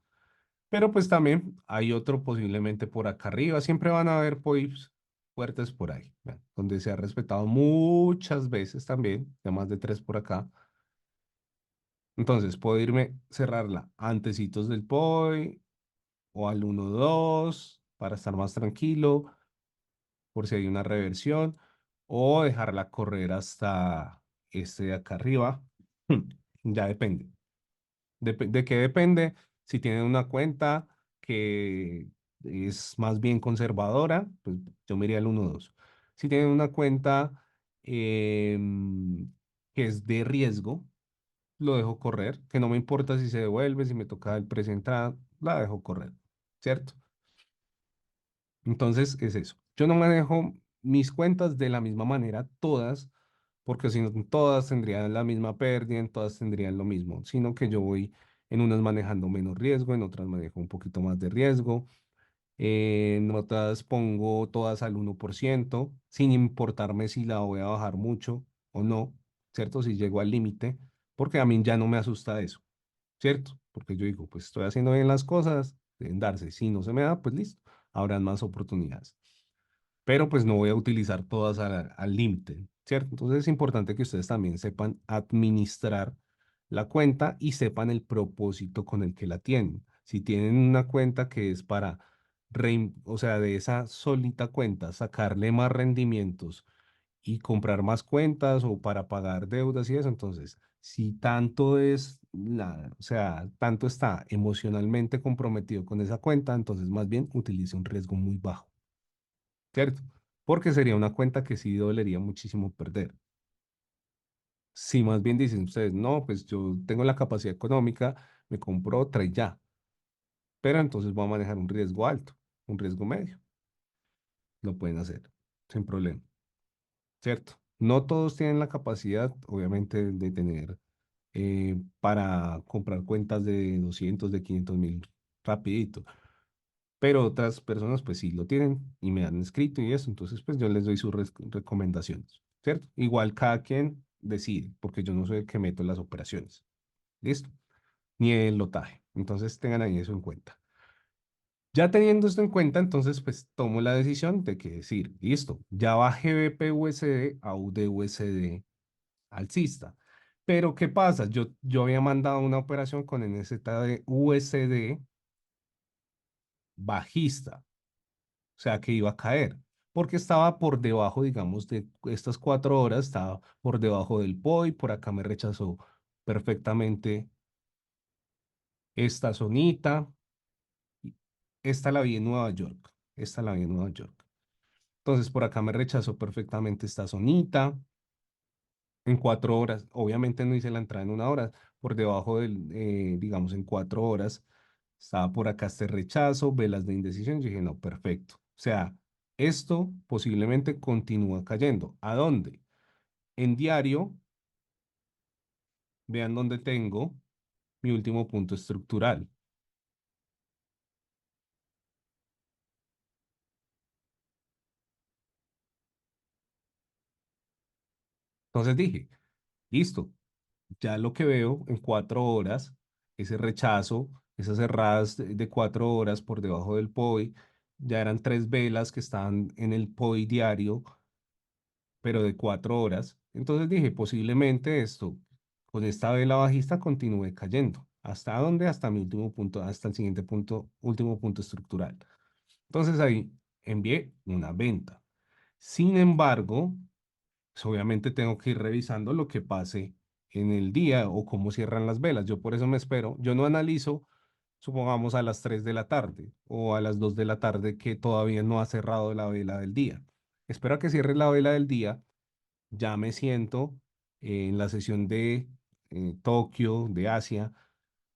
Pero pues también hay otro posiblemente por acá arriba. Siempre van a haber POIs fuertes por ahí, vean, donde se ha respetado muchas veces también, de más de 3 por acá. Entonces puedo irme, cerrarla antecitos del POI o al 1,2 para estar más tranquilo por si hay una reversión o dejarla correr hasta este de acá arriba. Ya depende. ¿De qué depende? Si tienen una cuenta que es más bien conservadora, pues yo me iría al 1,2. Si tienen una cuenta que es de riesgo, lo dejo correr, que no me importa si se devuelve, si me toca el presentar, la dejo correr, ¿cierto? Entonces es eso. Yo no manejo mis cuentas de la misma manera, todas, porque si no, todas tendrían la misma pérdida, en todas tendrían lo mismo, sino que yo voy en unas manejando menos riesgo, en otras manejo un poquito más de riesgo, en otras pongo todas al 1%, sin importarme si la voy a bajar mucho o no, ¿cierto? Si llego al límite, porque a mí ya no me asusta eso, ¿cierto? Porque yo digo, pues estoy haciendo bien las cosas, deben darse. Si no se me da, pues listo, habrán más oportunidades. Pero pues no voy a utilizar todas al límite, ¿cierto? Entonces es importante que ustedes también sepan administrar la cuenta y sepan el propósito con el que la tienen. Si tienen una cuenta que es para, o sea, de esa solita cuenta, sacarle más rendimientos y comprar más cuentas o para pagar deudas y eso. Entonces, si tanto es o sea, tanto está emocionalmente comprometido con esa cuenta, entonces más bien utilice un riesgo muy bajo, ¿cierto? Porque sería una cuenta que sí dolería muchísimo perder. Si más bien dicen ustedes, no, pues yo tengo la capacidad económica, me compro otra y ya, pero entonces voy a manejar un riesgo alto, un riesgo medio, lo pueden hacer sin problema, ¿cierto? No todos tienen la capacidad, obviamente, de tener para comprar cuentas de 200 de 500.000 rapidito. Pero otras personas pues sí lo tienen y me han escrito y eso, entonces pues yo les doy sus recomendaciones, ¿cierto? Igual cada quien decide, porque yo no soy el que meto las operaciones, ¿listo? Ni el lotaje, entonces tengan ahí eso en cuenta. Ya teniendo esto en cuenta, entonces pues tomo la decisión de que decir, listo, ya bajé BPUSD a UDUSD alcista. Pero ¿qué pasa? Yo había mandado una operación con NZ de USD bajista, o sea que iba a caer, porque estaba por debajo, digamos, de estas 4 horas, estaba por debajo del POI, por acá me rechazó perfectamente esta zonita, y esta la vi en Nueva York, esta la vi en Nueva York. Entonces por acá me rechazó perfectamente esta zonita, en 4 horas. Obviamente no hice la entrada en 1 hora, por debajo del, digamos, en 4 horas. Estaba por acá este rechazo, velas de indecisión. Yo dije, no, perfecto. O sea, esto posiblemente continúa cayendo. ¿A dónde? En diario, vean dónde tengo mi último punto estructural. Entonces dije, listo, ya lo que veo en 4 horas, ese rechazo, esas cerradas de 4 horas por debajo del POI, ya eran 3 velas que estaban en el POI diario, pero de 4 horas. Entonces dije, posiblemente esto, con esta vela bajista, continúe cayendo. ¿Hasta dónde? Hasta mi último punto, hasta el siguiente punto, último punto estructural. Entonces ahí envié una venta. Sin embargo, pues obviamente tengo que ir revisando lo que pase en el día o cómo cierran las velas. Yo por eso me espero. Yo no analizo, supongamos, a las 3 de la tarde o a las 2 de la tarde que todavía no ha cerrado la vela del día. Espero a que cierre la vela del día. Ya me siento en la sesión de Tokio, de Asia,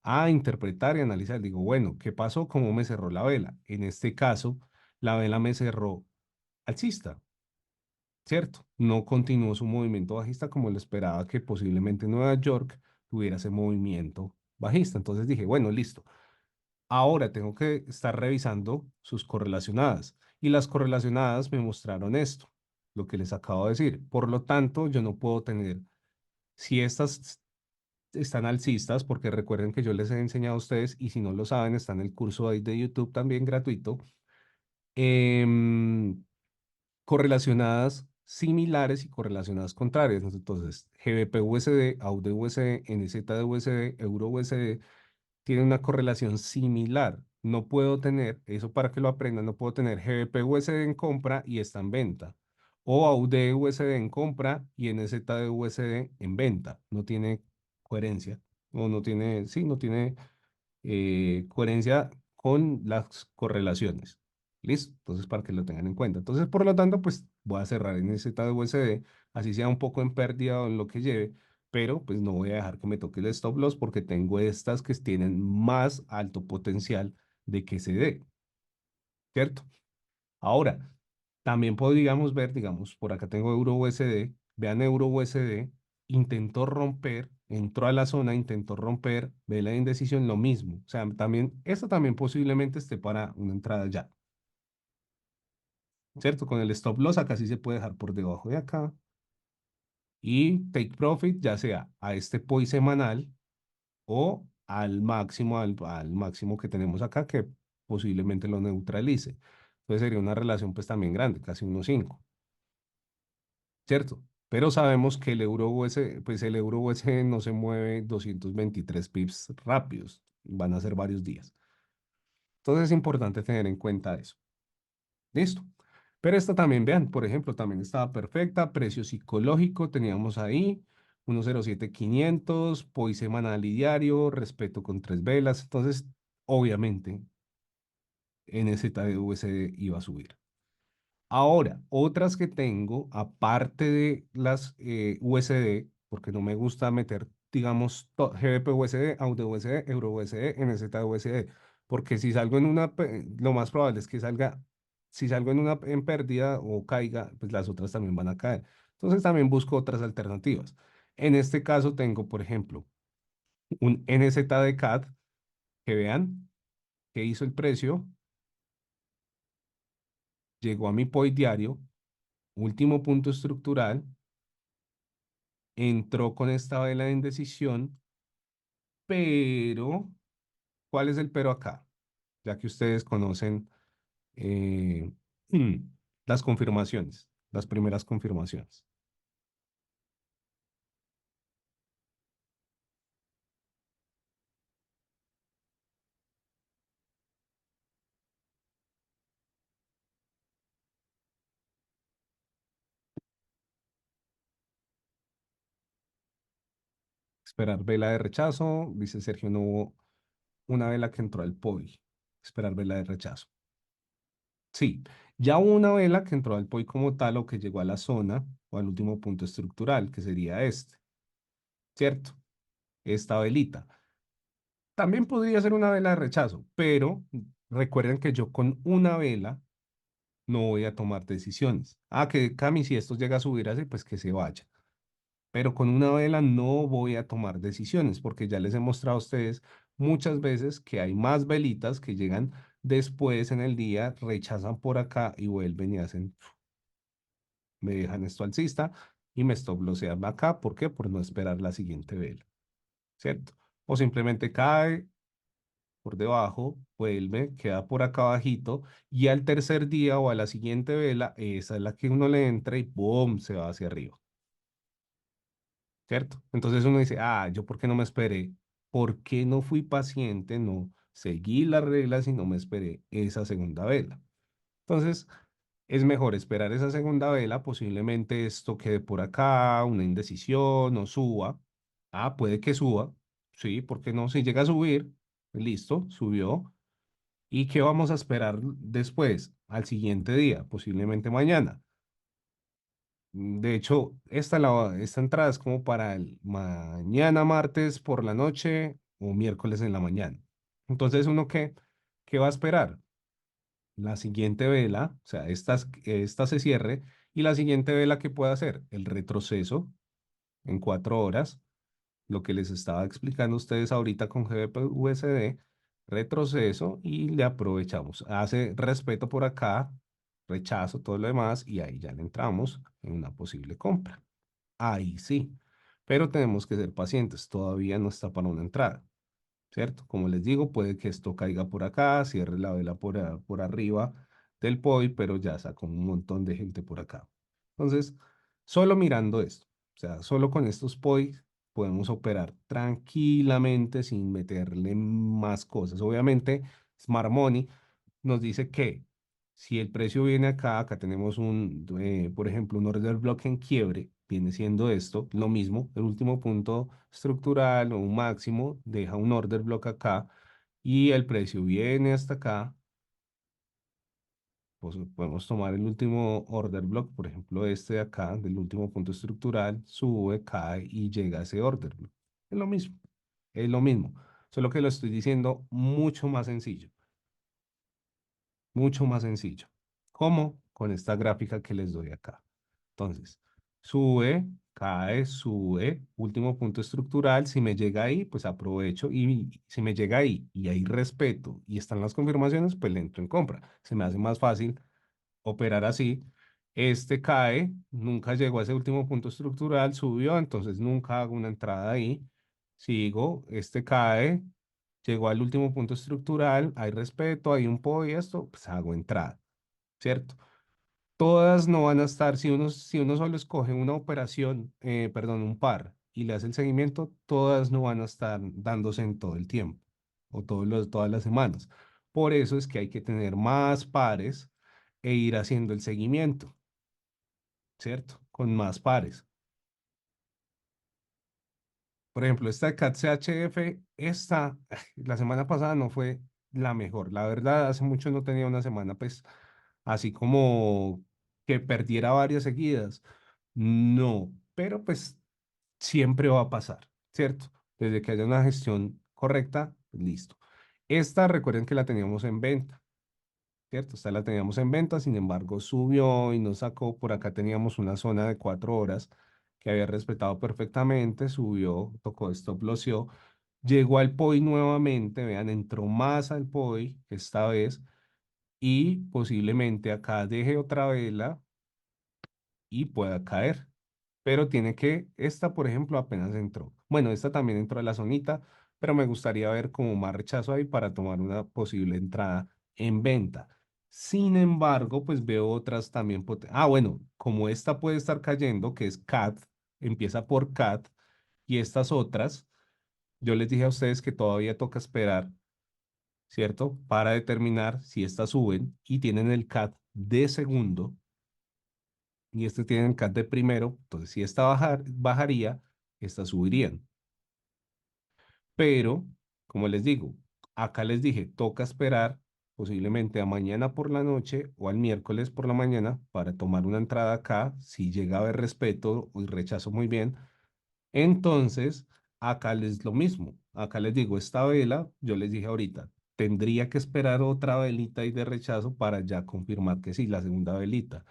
a interpretar y analizar. Digo, bueno, ¿qué pasó? ¿Cómo me cerró la vela? En este caso, la vela me cerró alcista. ¿Cierto? No continuó su movimiento bajista como lo esperaba que posiblemente Nueva York tuviera ese movimiento bajista. Entonces dije, bueno, listo. Ahora tengo que estar revisando sus correlacionadas. Y las correlacionadas me mostraron esto, lo que les acabo de decir. Por lo tanto, yo no puedo tener, si estas están alcistas, porque recuerden que yo les he enseñado a ustedes, y si no lo saben, está en el curso ahí de YouTube también gratuito. em, Correlacionadas similares y correlacionadas contrarias. Entonces, GBP-USD, AUD-USD, NZD-USD, Euro-USD tienen una correlación similar. No puedo tener, eso para que lo aprendan, no puedo tener GBP-USD en compra y está en venta. O AUD-USD en compra y NZD-USD en venta. No tiene coherencia. O no tiene, sí, no tiene coherencia con las correlaciones. ¿Listo? Entonces, para que lo tengan en cuenta. Entonces, por lo tanto, pues voy a cerrar en ZUSD, así sea un poco en pérdida o en lo que lleve, pero pues no voy a dejar que me toque el stop loss porque tengo estas que tienen más alto potencial de que se dé, ¿cierto? Ahora, también podríamos ver, digamos, por acá tengo Euro USD, vean Euro USD, intentó romper, entró a la zona, intentó romper, ve la indecisión, lo mismo. O sea, también, esto también posiblemente esté para una entrada ya, ¿cierto? Con el stop loss acá sí se puede dejar por debajo de acá y take profit, ya sea a este POI semanal o al máximo que tenemos acá, que posiblemente lo neutralice. Entonces sería una relación pues también grande, casi 1.5. ¿Cierto? Pero sabemos que el euro US, pues el euro US no se mueve 223 pips rápidos, van a ser varios días. Entonces es importante tener en cuenta eso. Listo. Pero esta también, vean, por ejemplo, también estaba perfecta, precio psicológico, teníamos ahí 107,500, POI semanal y diario, respeto con 3 velas. Entonces, obviamente, NZUSD iba a subir. Ahora, otras que tengo, aparte de las USD, porque no me gusta meter, digamos, GBP USD, AUD USD, Euro USD, NZ USD, porque si salgo en una, lo más probable es que salga, si salgo en una en pérdida o caiga, pues las otras también van a caer. Entonces también busco otras alternativas. En este caso tengo, por ejemplo, un NZ de CAD, que vean que hizo el precio, llegó a mi POI diario, último punto estructural, entró con esta vela de indecisión, pero ¿cuál es el pero acá? Ya que ustedes conocen eh, mm, las confirmaciones, las primeras confirmaciones. Esperar vela de rechazo, dice Sergio, no hubo una vela que entró al POI. Esperar vela de rechazo. Sí, ya hubo una vela que entró al POI como tal o que llegó a la zona o al último punto estructural, que sería este, ¿cierto? Esta velita. También podría ser una vela de rechazo, pero recuerden que yo con una vela no voy a tomar decisiones. Ah, que Cami, si esto llega a subir así, pues que se vaya. pero con una vela no voy a tomar decisiones porque ya les he mostrado a ustedes muchas veces que hay más velitas que llegan después en el día, rechazan por acá y vuelven y hacen, me dejan esto alcista y me stop bloquean acá. ¿Por qué? Por no esperar la siguiente vela, ¿cierto? O simplemente cae por debajo, vuelve, queda por acá abajito y al tercer día o a la siguiente vela, esa es la que uno le entra y ¡boom! Se va hacia arriba. ¿Cierto? Entonces uno dice, ah, ¿yo por qué no me esperé? ¿Por qué no fui paciente? No seguí las reglas y no me esperé esa segunda vela. Entonces, es mejor esperar esa segunda vela, posiblemente esto quede por acá, una indecisión o suba. Ah, puede que suba, sí, ¿por qué no? Si llega a subir, listo, subió. ¿Y qué vamos a esperar después? Al siguiente día, posiblemente mañana. De hecho, esta entrada es como para el mañana martes por la noche o miércoles en la mañana. Entonces, ¿uno qué va a esperar? La siguiente vela, o sea, esta se cierre y la siguiente vela que puede hacer el retroceso en 4 horas, lo que les estaba explicando a ustedes ahorita con GBP-USD, retroceso y le aprovechamos. Hace respeto por acá, rechazo todo lo demás y ahí ya le entramos en una posible compra. Ahí sí, pero tenemos que ser pacientes, todavía no está para una entrada, ¿cierto? Como les digo, puede que esto caiga por acá, cierre la vela por arriba del POI, pero ya sacó un montón de gente por acá. Entonces, solo mirando esto, o sea, solo con estos POI podemos operar tranquilamente sin meterle más cosas. Obviamente, Smart Money nos dice que si el precio viene acá, acá tenemos por ejemplo, un order block en quiebre, viene siendo esto, lo mismo, el último punto estructural o un máximo, deja un order block acá y el precio viene hasta acá, pues podemos tomar el último order block, por ejemplo, este de acá, del último punto estructural, sube, cae y llega a ese order block. Es lo mismo, solo que lo estoy diciendo mucho más sencillo. Mucho más sencillo. ¿Cómo? Con esta gráfica que les doy acá. Entonces, sube, cae, sube, último punto estructural. Si me llega ahí, pues aprovecho y si me llega ahí y hay respeto y están las confirmaciones, pues le entro en compra. Se me hace más fácil operar así. Este cae, nunca llegó a ese último punto estructural, subió, entonces nunca hago una entrada ahí. Sigo, este cae, llegó al último punto estructural, hay respeto, hay un PO y esto, pues hago entrada, ¿cierto? Todas no van a estar, si uno solo escoge una operación, perdón, un par y le hace el seguimiento, todas no van a estar dándose en todo el tiempo o todas las semanas. Por eso es que hay que tener más pares e ir haciendo el seguimiento, ¿cierto? Con más pares. Por ejemplo, esta de CAT CHF, esta, la semana pasada no fue la mejor. La verdad, hace mucho no tenía una semana, pues, así como que perdiera varias seguidas. No, pero pues siempre va a pasar, ¿cierto? Desde que haya una gestión correcta, listo. Esta, recuerden que la teníamos en venta. ¿Cierto? Esta la teníamos en venta, sin embargo, subió y nos sacó. Por acá teníamos una zona de 4 horas que había respetado perfectamente, subió, tocó stop lossió, llegó al POI nuevamente, vean, entró más al POI esta vez y posiblemente acá deje otra vela y pueda caer. Pero tiene esta por ejemplo apenas entró. Bueno, esta también entró a la zonita, pero me gustaría ver como más rechazo ahí para tomar una posible entrada en venta. Sin embargo, pues veo otras también. Bueno, como esta puede estar cayendo, que es CAT, empieza por CAT, y estas otras, yo les dije a ustedes que todavía toca esperar, ¿cierto? Para determinar si estas suben y tienen el CAT de segundo y este tiene el CAT de primero, entonces si esta bajaría, estas subirían. Pero, como les digo, acá les dije, toca esperar posiblemente a mañana por la noche o al miércoles por la mañana para tomar una entrada acá. Si llega a haber respeto y rechazo muy bien, entonces acá les lo mismo. Acá les digo, esta vela, yo les dije ahorita, tendría que esperar otra velita y de rechazo para ya confirmar que sí, la segunda velita.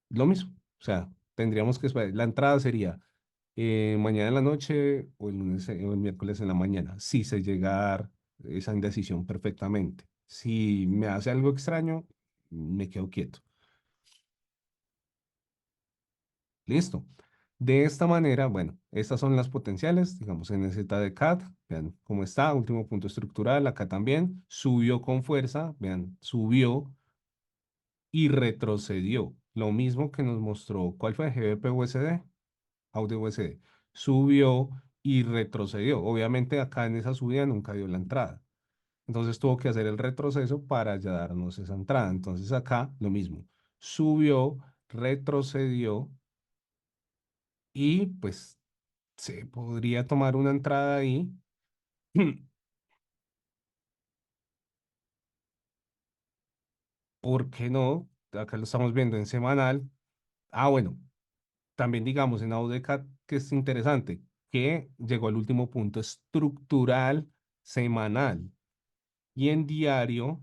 Lo mismo. O sea, tendríamos que esperar. La entrada sería mañana en la noche o el lunes o el miércoles en la mañana, si se llega a dar esa indecisión perfectamente. Si me hace algo extraño, me quedo quieto. Listo. De esta manera, bueno, estas son las potenciales, digamos, en Z de CAT, vean cómo está, último punto estructural, acá también, subió con fuerza, vean, subió y retrocedió. Lo mismo que nos mostró, ¿cuál fue? GBP USD, Audio USD. Subió y retrocedió. Obviamente acá en esa subida nunca dio la entrada. Entonces tuvo que hacer el retroceso para ya darnos esa entrada. Entonces acá lo mismo. Subió, retrocedió y pues se podría tomar una entrada ahí. ¿Por qué no? Acá lo estamos viendo en semanal. Ah, bueno, también digamos en AUDECAT que es interesante, que llegó al último punto estructural semanal y en diario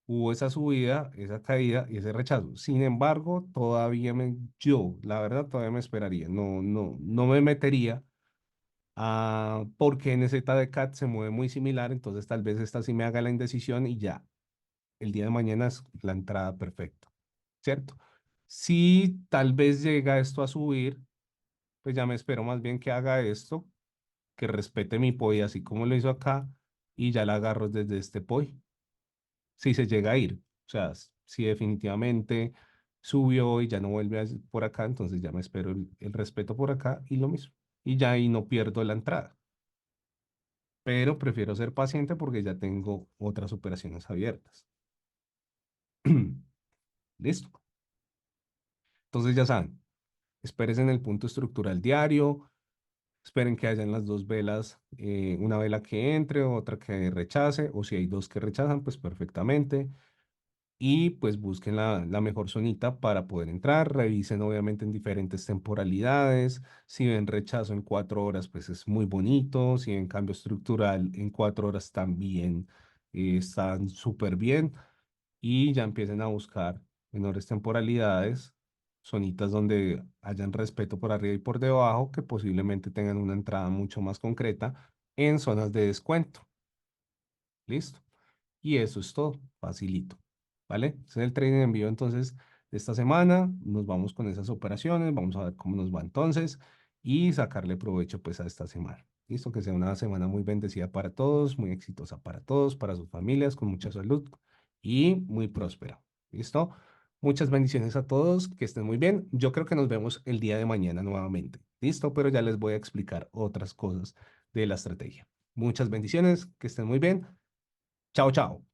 hubo esa subida, esa caída y ese rechazo. Sin embargo, yo, la verdad, todavía me esperaría. No me metería porque NZ de CAT se mueve muy similar, entonces tal vez esta sí me haga la indecisión y ya, el día de mañana es la entrada perfecta, ¿cierto? Si tal vez llega esto a subir, pues ya me espero más bien que haga esto, que respete mi POI así como lo hizo acá y ya la agarro desde este POI, si se llega a ir. O sea, si definitivamente subió y ya no vuelve por acá, entonces ya me espero el respeto por acá y lo mismo. Y ya ahí no pierdo la entrada. Pero prefiero ser paciente porque ya tengo otras operaciones abiertas. Listo. Entonces ya saben, espérense en el punto estructural diario, esperen que hayan las dos velas, una vela que entre, otra que rechace, o si hay dos que rechazan, pues perfectamente. Y pues busquen la mejor zonita para poder entrar, revisen obviamente en diferentes temporalidades, si ven rechazo en 4 horas, pues es muy bonito, si ven cambio estructural en 4 horas también están súper bien y ya empiecen a buscar menores temporalidades, zonitas donde hayan respeto por arriba y por debajo, que posiblemente tengan una entrada mucho más concreta en zonas de descuento. ¿Listo? Y eso es todo, facilito, ¿vale? Ese es el trading en vivo entonces de esta semana. Nos vamos con esas operaciones, vamos a ver cómo nos va entonces y sacarle provecho pues a esta semana. Listo, que sea una semana muy bendecida para todos, muy exitosa para todos, para sus familias, con mucha salud y muy próspera. ¿Listo? Muchas bendiciones a todos, que estén muy bien. Yo creo que nos vemos el día de mañana nuevamente. ¿Listo? Pero ya les voy a explicar otras cosas de la estrategia. Muchas bendiciones, que estén muy bien. Chao, chao.